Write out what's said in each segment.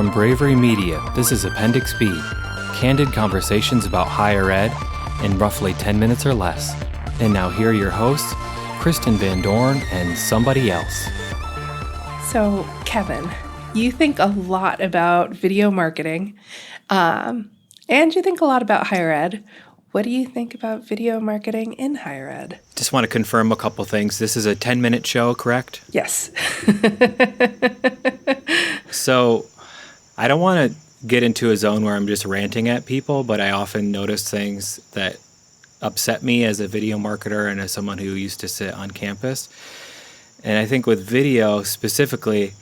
From Bravery Media, this is Appendix B, candid conversations about higher ed in roughly 10 minutes or less. And now here are your hosts, Kristen Van Dorn and somebody else. So, Kevin, you think a lot about video marketing, and you think a lot about higher ed. What do you think about video marketing in higher ed? Just want to confirm a couple things. This is a 10-minute show, correct? Yes. So I don't want to get into a zone where I'm just ranting at people, but I often notice things that upset me as a video marketer and as someone who used to sit on campus. And I think with video specifically,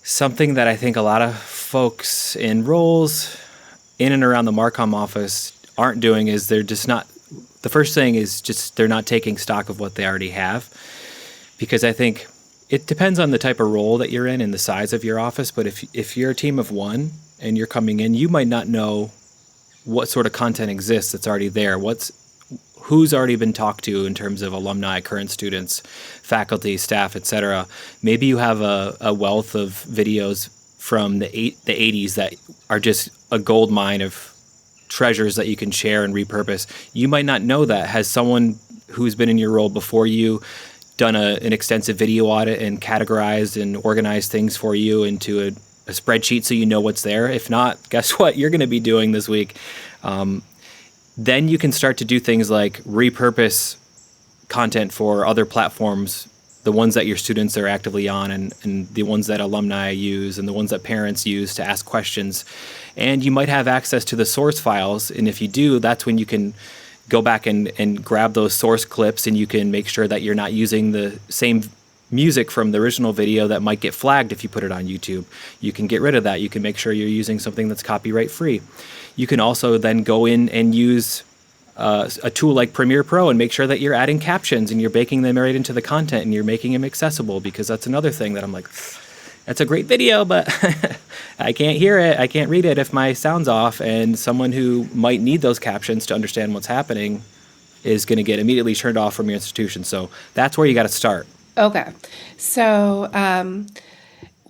something that I think a lot of folks in roles in and around the MarComm office aren't doing is they're just not, the first thing is just they're not taking stock of what they already have. Because I think it depends on the type of role that you're in and the size of your office, but if you're a team of one and you're coming in, you might not know what sort of content exists that's already there, who's already been talked to in terms of alumni, current students, faculty, staff, etc. Maybe you have a wealth of videos from the 80s that are just a gold mine of treasures that you can share and repurpose. You might not know that. Has someone who's been in your role before you done an extensive video audit and categorized and organized things for you into a spreadsheet so you know what's there? If not, guess what you're going to be doing this week? Then you can start to do things like repurpose content for other platforms, the ones that your students are actively on and the ones that alumni use and the ones that parents use to ask questions. And you might have access to the source files. And if you do, that's when you can go back and grab those source clips and you can make sure that you're not using the same music from the original video that might get flagged if you put it on YouTube. You can get rid of that. You can make sure you're using something that's copyright free. You can also then go in and use a tool like Premiere Pro and make sure that you're adding captions and you're baking them right into the content and you're making them accessible, because that's another thing that I'm like, that's a great video, but I can't hear it, I can't read it if my sound's off, and someone who might need those captions to understand what's happening is going to get immediately turned off from your institution. So that's where you got to start. Okay. So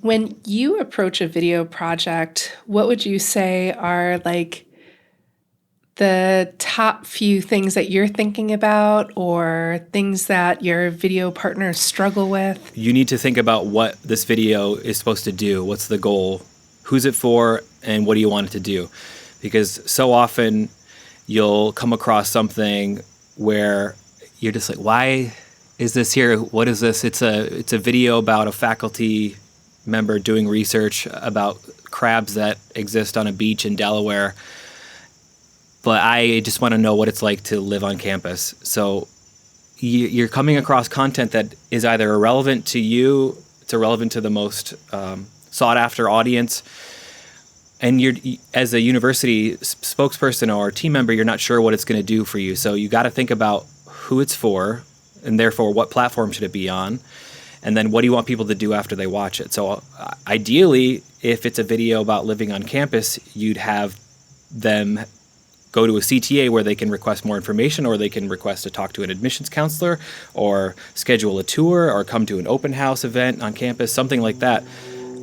when you approach a video project, what would you say are like the top few things that you're thinking about or things that your video partners struggle with? You need to think about what this video is supposed to do. What's the goal? Who's it for? And what do you want it to do? Because so often you'll come across something where you're just like, why is this here? What is this? It's a video about a faculty member doing research about crabs that exist on a beach in Delaware. But I just want to know what it's like to live on campus. So you're coming across content that is either irrelevant to you, it's irrelevant to the most sought after audience, and you're, as a university spokesperson or team member, you're not sure what it's going to do for you. So you got to think about who it's for, and therefore what platform should it be on, and then what do you want people to do after they watch it. So ideally, if it's a video about living on campus, you'd have them go to a CTA where they can request more information, or they can request to talk to an admissions counselor, or schedule a tour, or come to an open house event on campus, something like that.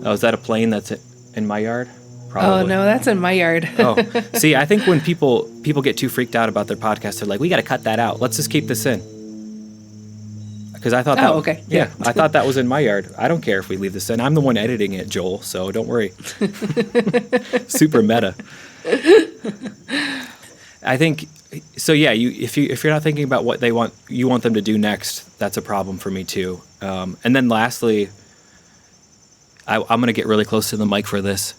Oh, is that a plane that's in my yard? Probably. Oh, no, that's in my yard. Oh, see, I think when people get too freaked out about their podcast, they're like, we got to cut that out. Let's just keep this in. Because I thought okay. Yeah, I thought that was in my yard. I don't care if we leave this in. I'm the one editing it, Joel, so don't worry. Super meta. I think so. Yeah, if you're not thinking about what you want them to do next, that's a problem for me too. And then lastly, I'm going to get really close to the mic for this.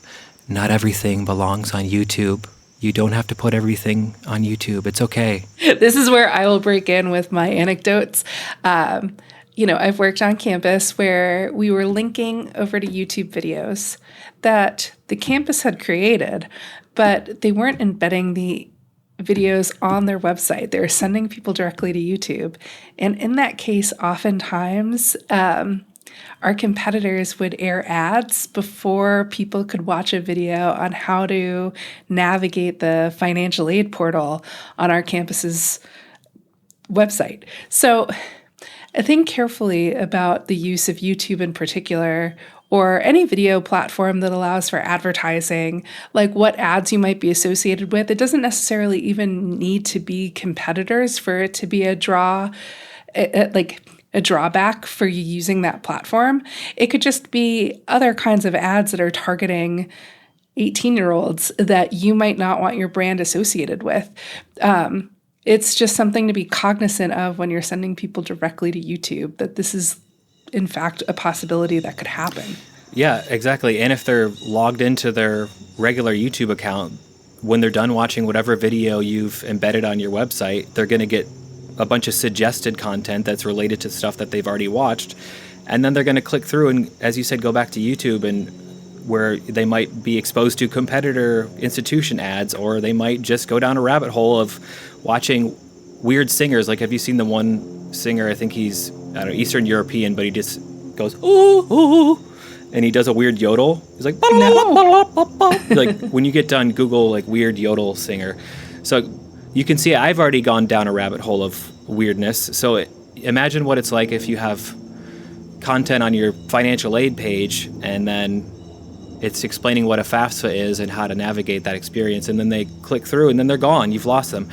Not everything belongs on YouTube. You don't have to put everything on YouTube. It's okay. This is where I will break in with my anecdotes. I've worked on campus where we were linking over to YouTube videos that the campus had created, but they weren't embedding the videos on their website. They were sending people directly to YouTube. And in that case, oftentimes, our competitors would air ads before people could watch a video on how to navigate the financial aid portal on our campus's website. So I think carefully about the use of YouTube in particular, or any video platform that allows for advertising, like what ads you might be associated with. It doesn't necessarily even need to be competitors for it to be a drawback for you using that platform. It could just be other kinds of ads that are targeting 18-year-olds that you might not want your brand associated with. It's just something to be cognizant of when you're sending people directly to YouTube, that this is, in fact, a possibility that could happen. Yeah, exactly. And if they're logged into their regular YouTube account, when they're done watching whatever video you've embedded on your website, they're going to get a bunch of suggested content that's related to stuff that they've already watched. And then they're going to click through and, as you said, go back to YouTube, and where they might be exposed to competitor institution ads, or they might just go down a rabbit hole of watching weird singers. Like, have you seen the one singer? I think he's, I don't know, Eastern European, but he just goes, ooh, ooh, and he does a weird yodel. He's like, like when you get done, Google like weird yodel singer. So you can see I've already gone down a rabbit hole of weirdness. So imagine what it's like if you have content on your financial aid page, and then it's explaining what a FAFSA is and how to navigate that experience, and then they click through and then they're gone. You've lost them.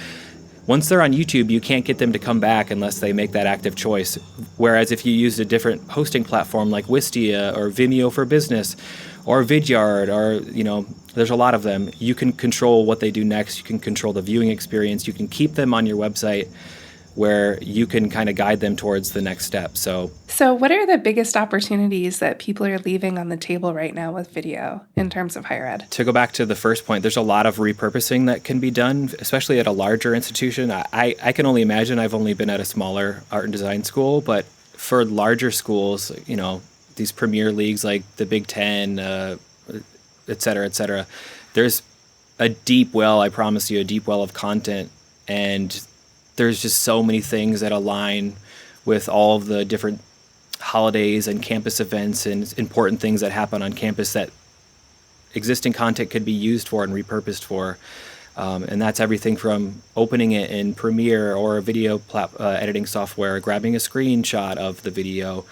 Once they're on YouTube, you can't get them to come back unless they make that active choice. Whereas if you used a different hosting platform like Wistia or Vimeo for Business or Vidyard, or, you know, there's a lot of them, you can control what they do next. You can control the viewing experience. You can keep them on your website where you can kind of guide them towards the next step. So what are the biggest opportunities that people are leaving on the table right now with video in terms of higher ed? To go back to the first point, there's a lot of repurposing that can be done, especially at a larger institution. I can only imagine. I've only been at a smaller art and design school, but for larger schools, you know, these premier leagues like the Big Ten, et cetera, there's a deep well, I promise you, a deep well of content, and there's just so many things that align with all of the different holidays and campus events and important things that happen on campus that existing content could be used for and repurposed for. And that's everything from opening it in Premiere or a video editing software, grabbing a screenshot of the video,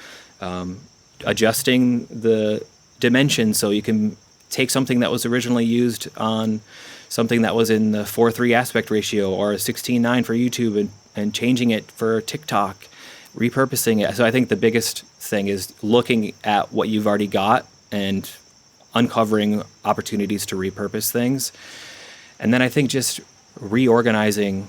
adjusting the dimensions so you can take something that was originally used on something that was in the 4:3 aspect ratio or a 16:9 for YouTube and changing it for TikTok, repurposing it. So I think the biggest thing is looking at what you've already got and uncovering opportunities to repurpose things. And then I think just reorganizing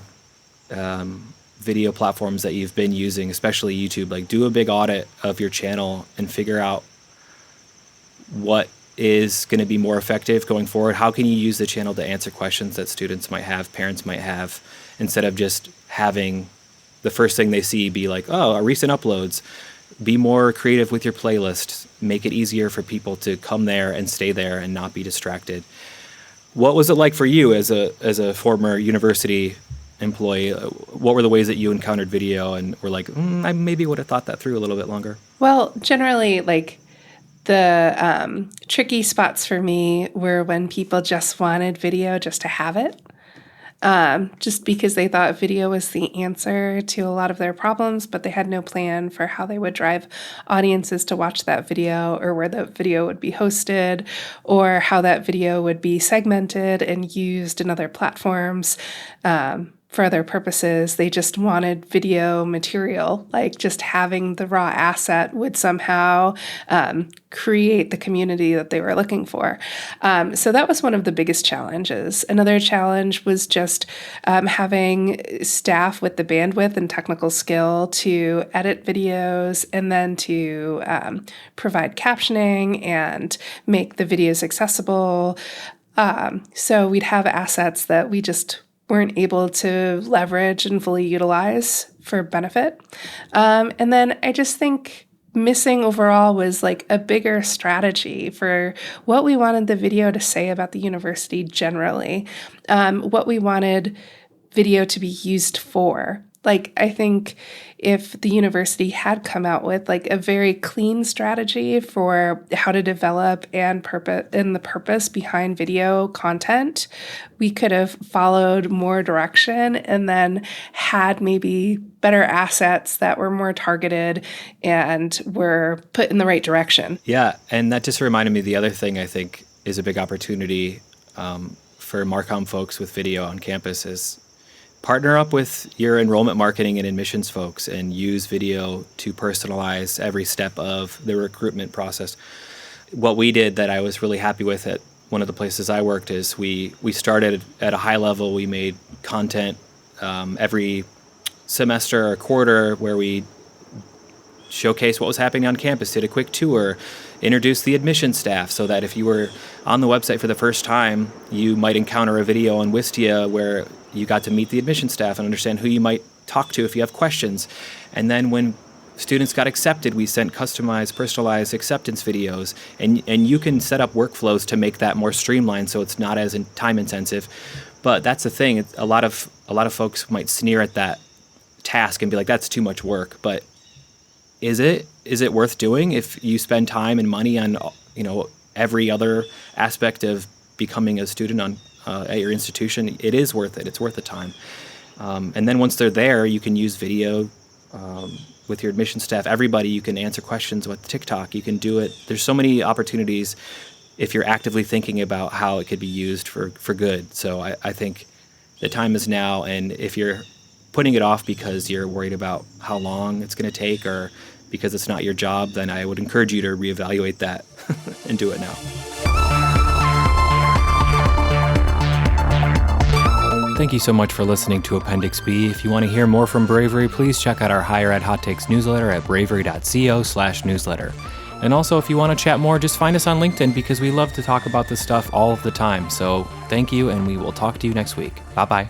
video platforms that you've been using, especially YouTube. Like, do a big audit of your channel and figure out what is going to be more effective going forward. How can you use the channel to answer questions that students might have, parents might have, instead of just having the first thing they see be like, oh, recent uploads. Be more creative with your playlist. Make it easier for people to come there and stay there and not be distracted. What was it like for you as a former university employee? What were the ways that you encountered video and were like, I maybe would have thought that through a little bit longer? Well, generally, like, the tricky spots for me were when people just wanted video just to have it, just because they thought video was the answer to a lot of their problems, but they had no plan for how they would drive audiences to watch that video, or where the video would be hosted, or how that video would be segmented and used in other platforms. For other purposes. They just wanted video material, like just having the raw asset would somehow create the community that they were looking for. So that was one of the biggest challenges. Another challenge was just having staff with the bandwidth and technical skill to edit videos and then to provide captioning and make the videos accessible. So we'd have assets that we just weren't able to leverage and fully utilize for benefit. And then I just think missing overall was like a bigger strategy for what we wanted the video to say about the university generally, what we wanted video to be used for. Like, I think if the university had come out with like a very clean strategy for how to develop and the purpose behind video content, we could have followed more direction and then had maybe better assets that were more targeted and were put in the right direction. Yeah, and that just reminded me, the other thing I think is a big opportunity for MarComm folks with video on campus is partner up with your enrollment marketing and admissions folks and use video to personalize every step of the recruitment process. What we did that I was really happy with at one of the places I worked is we started at a high level. We made content every semester or quarter where we showcase what was happening on campus, did a quick tour, introduced the admission staff so that if you were on the website for the first time, you might encounter a video on Wistia where you got to meet the admission staff and understand who you might talk to if you have questions. And then when students got accepted, we sent customized, personalized acceptance videos, and you can set up workflows to make that more streamlined so it's not as time intensive. But that's the thing, a lot of folks might sneer at that task and be like, that's too much work. But is it worth doing if you spend time and money on every other aspect of becoming a student on at your institution? It is worth it. It's worth the time. And then once they're there, you can use video with your admission staff. Everybody, you can answer questions with TikTok. You can do it. There's so many opportunities if you're actively thinking about how it could be used for good. So I think the time is now, and if you're putting it off because you're worried about how long it's going to take or because it's not your job, then I would encourage you to reevaluate that and do it now. Thank you so much for listening to Appendix B. If you want to hear more from Bravery, please check out our Higher Ed Hot Takes newsletter at bravery.co/newsletter. And also, if you want to chat more, just find us on LinkedIn because we love to talk about this stuff all of the time. So thank you, and we will talk to you next week. Bye-bye.